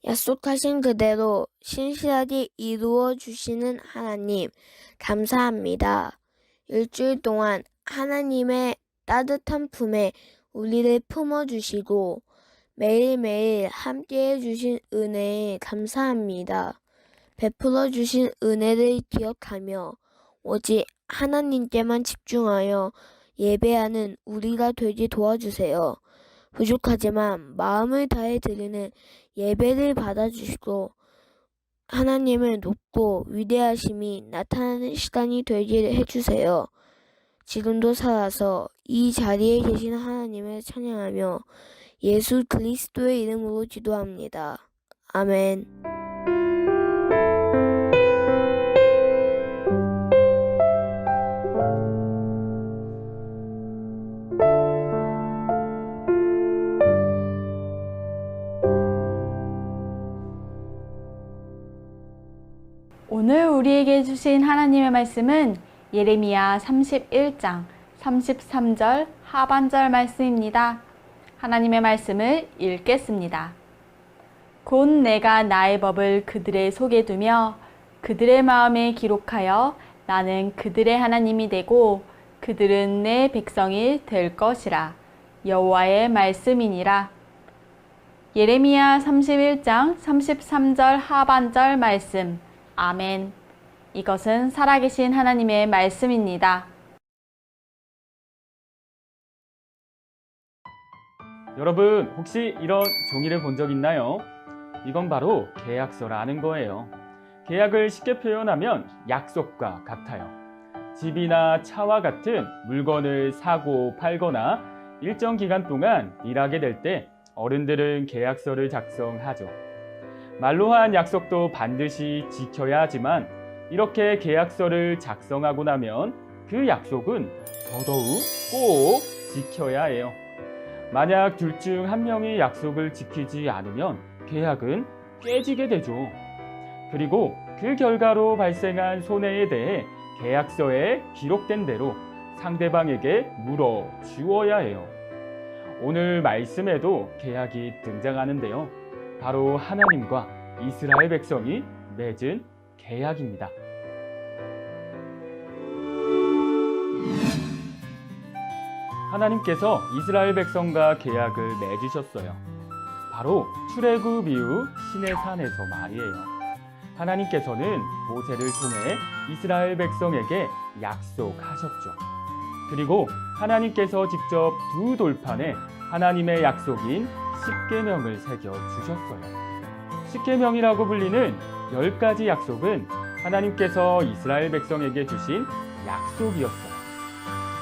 약속하신 그대로 신실하게 이루어 주시는 하나님, 감사합니다. 일주일 동안 하나님의 따뜻한 품에 우리를 품어주시고 매일매일 함께해 주신 은혜에 감사합니다. 베풀어 주신 은혜를 기억하며 오직 하나님께만 집중하여 예배하는 우리가 되게 도와주세요. 부족하지만 마음을 다해 드리는 예배를 받아주시고 하나님을 높고 위대하심이 나타나는 시간이 되게 해주세요. 지금도 살아서 이 자리에 계신 하나님을 찬양하며 예수 그리스도의 이름으로 기도합니다. 아멘. 오늘 우리에게 주신 하나님의 말씀은 예레미야 31장 33절 하반절 말씀입니다. 하나님의 말씀을 읽겠습니다. 곧 내가 나의 법을 그들의 속에 두며 그들의 마음에 기록하여 나는 그들의 하나님이 되고 그들은 내 백성이 될 것이라. 여호와의 말씀이니라. 예레미야 31장 33절 하반절 말씀. 아멘. 이것은 살아계신 하나님의 말씀입니다. 여러분, 혹시 이런 종이를 본 적 있나요? 이건 바로 계약서라는 거예요. 계약을 쉽게 표현하면 약속과 같아요. 집이나 차와 같은 물건을 사고 팔거나 일정 기간 동안 일하게 될 때 어른들은 계약서를 작성하죠. 말로 한 약속도 반드시 지켜야 하지만 이렇게 계약서를 작성하고 나면 그 약속은 더더욱 꼭 지켜야 해요. 만약 둘 중 한 명이 약속을 지키지 않으면 계약은 깨지게 되죠. 그리고 그 결과로 발생한 손해에 대해 계약서에 기록된 대로 상대방에게 물어주어야 해요. 오늘 말씀에도 계약이 등장하는데요. 바로 하나님과 이스라엘 백성이 맺은 계약입니다. 하나님께서 이스라엘 백성과 계약을 맺으셨어요. 바로 출애굽 이후 시내산에서 말이에요. 하나님께서는 모세를 통해 이스라엘 백성에게 약속하셨죠. 그리고 하나님께서 직접 두 돌판에 하나님의 약속인 십계명을 새겨 주셨어요. 십계명이라고 불리는 10가지 약속은 하나님께서 이스라엘 백성에게 주신 약속이었어요.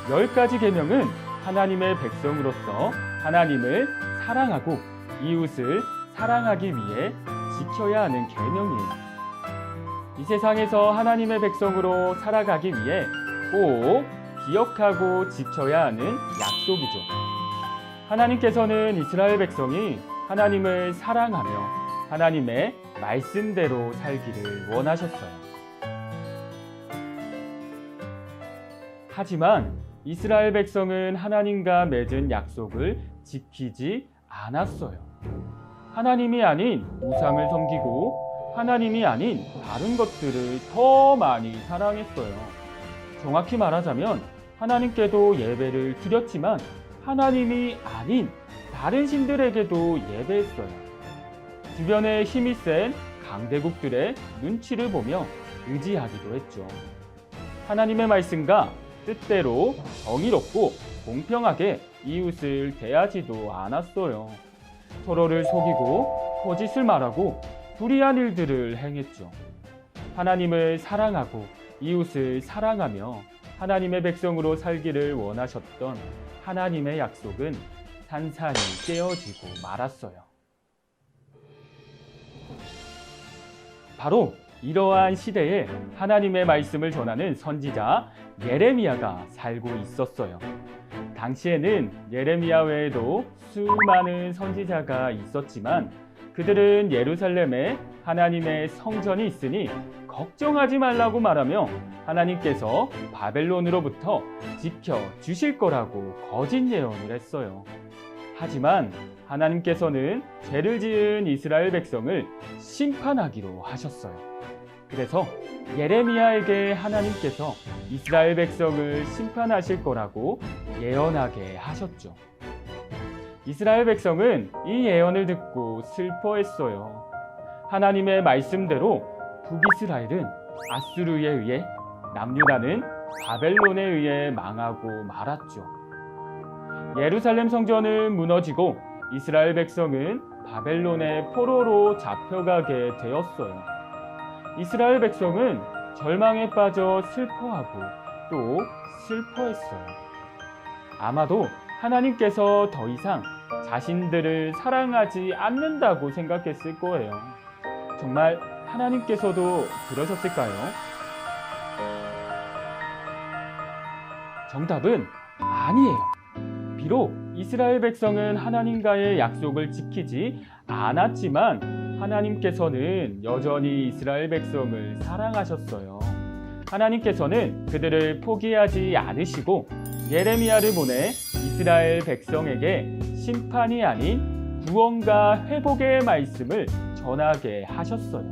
10가지 계명은 하나님의 백성으로서 하나님을 사랑하고 이웃을 사랑하기 위해 지켜야 하는 계명이에요. 이 세상에서 하나님의 백성으로 살아가기 위해 꼭 기억하고 지켜야 하는 약속이죠. 하나님께서는 이스라엘 백성이 하나님을 사랑하며 하나님의 말씀대로 살기를 원하셨어요. 하지만 이스라엘 백성은 하나님과 맺은 약속을 지키지 않았어요. 하나님이 아닌 우상을 섬기고 하나님이 아닌 다른 것들을 더 많이 사랑했어요. 정확히 말하자면 하나님께도 예배를 드렸지만 하나님이 아닌 다른 신들에게도 예배했어요. 주변에 힘이 센 강대국들의 눈치를 보며 의지하기도 했죠. 하나님의 말씀과 뜻대로 정의롭고 공평하게 이웃을 대하지도 않았어요. 서로를 속이고 거짓을 말하고 불의한 일들을 행했죠. 하나님을 사랑하고 이웃을 사랑하며 하나님의 백성으로 살기를 원하셨던 하나님의 약속은 산산이 깨어지고 말았어요. 바로 이러한 시대에 하나님의 말씀을 전하는 선지자 예레미야가 살고 있었어요. 당시에는 예레미야 외에도 수많은 선지자가 있었지만 그들은 예루살렘에 하나님의 성전이 있으니 걱정하지 말라고 말하며 하나님께서 바벨론으로부터 지켜주실 거라고 거짓 예언을 했어요. 하지만 하나님께서는 죄를 지은 이스라엘 백성을 심판하기로 하셨어요. 그래서 예레미야에게 하나님께서 이스라엘 백성을 심판하실 거라고 예언하게 하셨죠. 이스라엘 백성은 이 예언을 듣고 슬퍼했어요. 하나님의 말씀대로 북이스라엘은 아수르에 의해, 남유다는 바벨론에 의해 망하고 말았죠. 예루살렘 성전은 무너지고 이스라엘 백성은 바벨론의 포로로 잡혀가게 되었어요. 이스라엘 백성은 절망에 빠져 슬퍼하고 또 슬퍼했어요. 아마도 하나님께서 더 이상 자신들을 사랑하지 않는다고 생각했을 거예요. 정말 하나님께서도 그러셨을까요? 정답은 아니에요. 비록 이스라엘 백성은 하나님과의 약속을 지키지 않았지만 하나님께서는 여전히 이스라엘 백성을 사랑하셨어요. 하나님께서는 그들을 포기하지 않으시고 예레미야를 보내 이스라엘 백성에게 심판이 아닌 구원과 회복의 말씀을 전하게 하셨어요.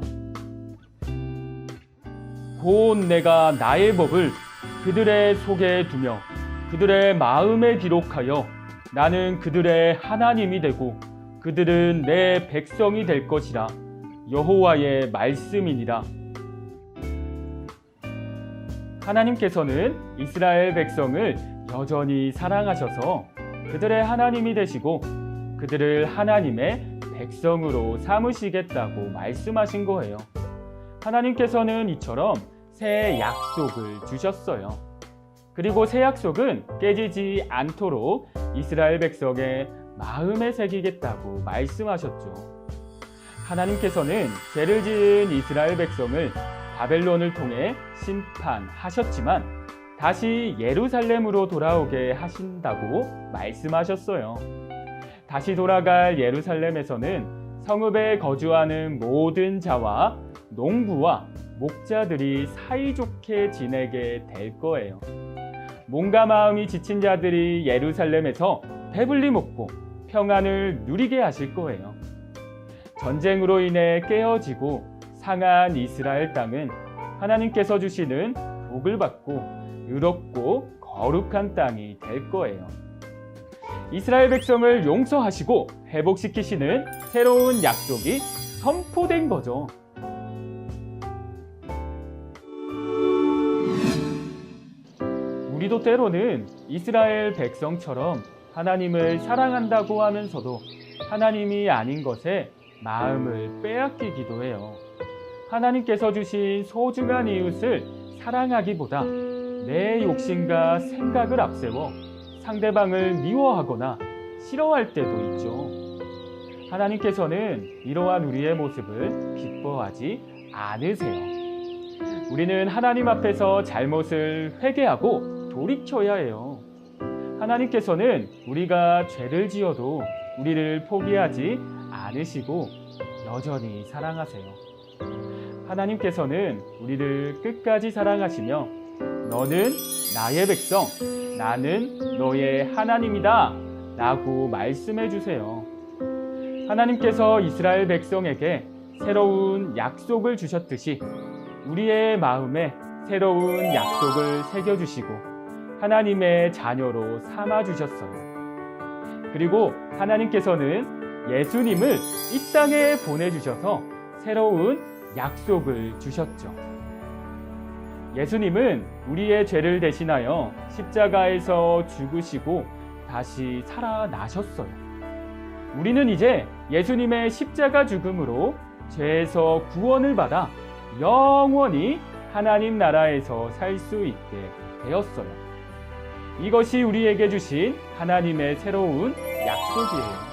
곧 내가 나의 법을 그들의 속에 두며 그들의 마음에 기록하여 나는 그들의 하나님이 되고 그들은 내 백성이 될 것이라. 여호와의 말씀이니라. 하나님께서는 이스라엘 백성을 여전히 사랑하셔서 그들의 하나님이 되시고 그들을 하나님의 백성으로 삼으시겠다고 말씀하신 거예요. 하나님께서는 이처럼 새 약속을 주셨어요. 그리고 새 약속은 깨지지 않도록 이스라엘 백성의 마음에 새기겠다고 말씀하셨죠. 하나님께서는 죄를 지은 이스라엘 백성을 바벨론을 통해 심판하셨지만 다시 예루살렘으로 돌아오게 하신다고 말씀하셨어요. 다시 돌아갈 예루살렘에서는 성읍에 거주하는 모든 자와 농부와 목자들이 사이좋게 지내게 될 거예요. 몸과 마음이 지친 자들이 예루살렘에서 배불리 먹고 평안을 누리게 하실 거예요. 전쟁으로 인해 깨어지고 상한 이스라엘 땅은 하나님께서 주시는 복을 받고 의롭고 거룩한 땅이 될 거예요. 이스라엘 백성을 용서하시고 회복시키시는 새로운 약속이 선포된 거죠. 우리도 때로는 이스라엘 백성처럼 하나님을 사랑한다고 하면서도 하나님이 아닌 것에 마음을 빼앗기기도 해요. 하나님께서 주신 소중한 이웃을 사랑하기보다 내 욕심과 생각을 앞세워 상대방을 미워하거나 싫어할 때도 있죠. 하나님께서는 이러한 우리의 모습을 기뻐하지 않으세요. 우리는 하나님 앞에서 잘못을 회개하고 돌이켜야 해요. 하나님께서는 우리가 죄를 지어도 우리를 포기하지 않으시고 여전히 사랑하세요. 하나님께서는 우리를 끝까지 사랑하시며 너는 나의 백성, 나는 너의 하나님이다 라고 말씀해 주세요. 하나님께서 이스라엘 백성에게 새로운 약속을 주셨듯이 우리의 마음에 새로운 약속을 새겨주시고 하나님의 자녀로 삼아주셨어요. 그리고 하나님께서는 예수님을 이 땅에 보내주셔서 새로운 약속을 주셨죠. 예수님은 우리의 죄를 대신하여 십자가에서 죽으시고 다시 살아나셨어요. 우리는 이제 예수님의 십자가 죽음으로 죄에서 구원을 받아 영원히 하나님 나라에서 살 수 있게 되었어요. 이것이 우리에게 주신 하나님의 새로운 약속이에요.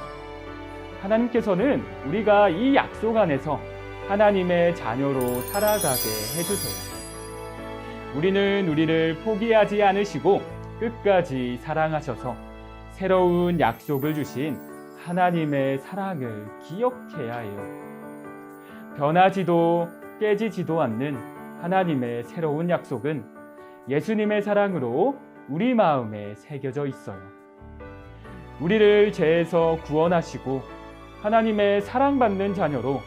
하나님께서는 우리가 이 약속 안에서 하나님의 자녀로 살아가게 해주세요. 우리는 우리를 포기하지 않으시고 끝까지 사랑하셔서 새로운 약속을 주신 하나님의 사랑을 기억해야 해요. 변하지도 깨지지도 않는 하나님의 새로운 약속은 예수님의 사랑으로 우리 마음에 새겨져 있어요. 우리를 죄에서 구원하시고 하나님의 사랑받는 자녀로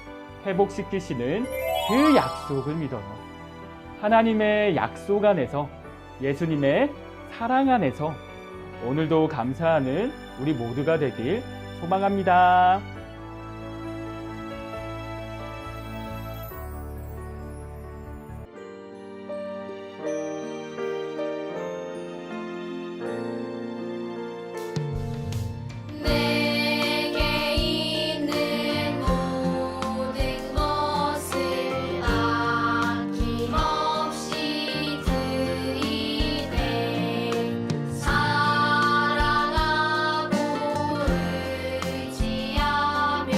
회복시키시는 그 약속을 믿어요. 하나님의 약속 안에서, 예수님의 사랑 안에서 오늘도 감사하는 우리 모두가 되길 소망합니다. 내게 있는 모든 것을 아낌없이 드리네. 사랑하고 의지하며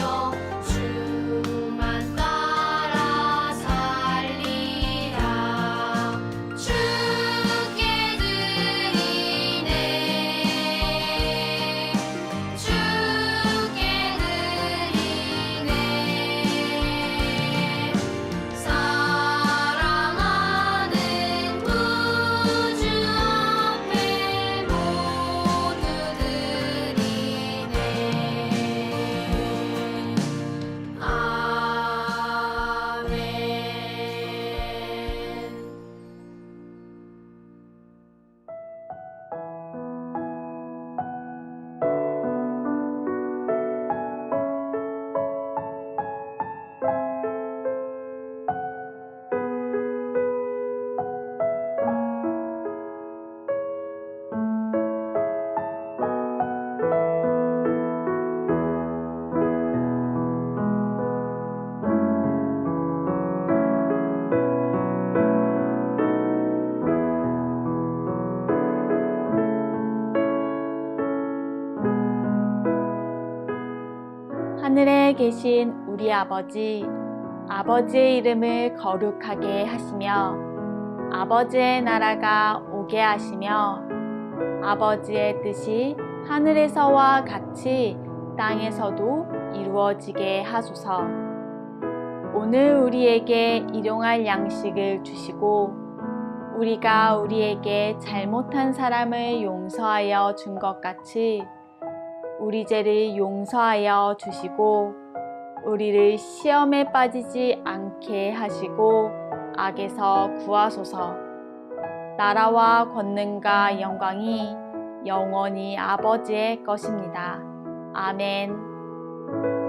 주만 따라 살리라. 주께 드리네. 주께 드리네. 사랑하는 구주 앞에 모두 드리네. 아멘. 하늘에 계신 우리 아버지, 아버지의 이름을 거룩하게 하시며 아버지의 나라가 오게 하시며 아버지의 뜻이 하늘에서와 같이 땅에서도 이루어지게 하소서. 오늘 우리에게 일용할 양식을 주시고 우리가 우리에게 잘못한 사람을 용서하여 준 것 같이 우리 죄를 용서하여 주시고 우리를 시험에 빠지지 않게 하시고 악에서 구하소서. 나라와 권능과 영광이 영원히 아버지의 것입니다. 아멘.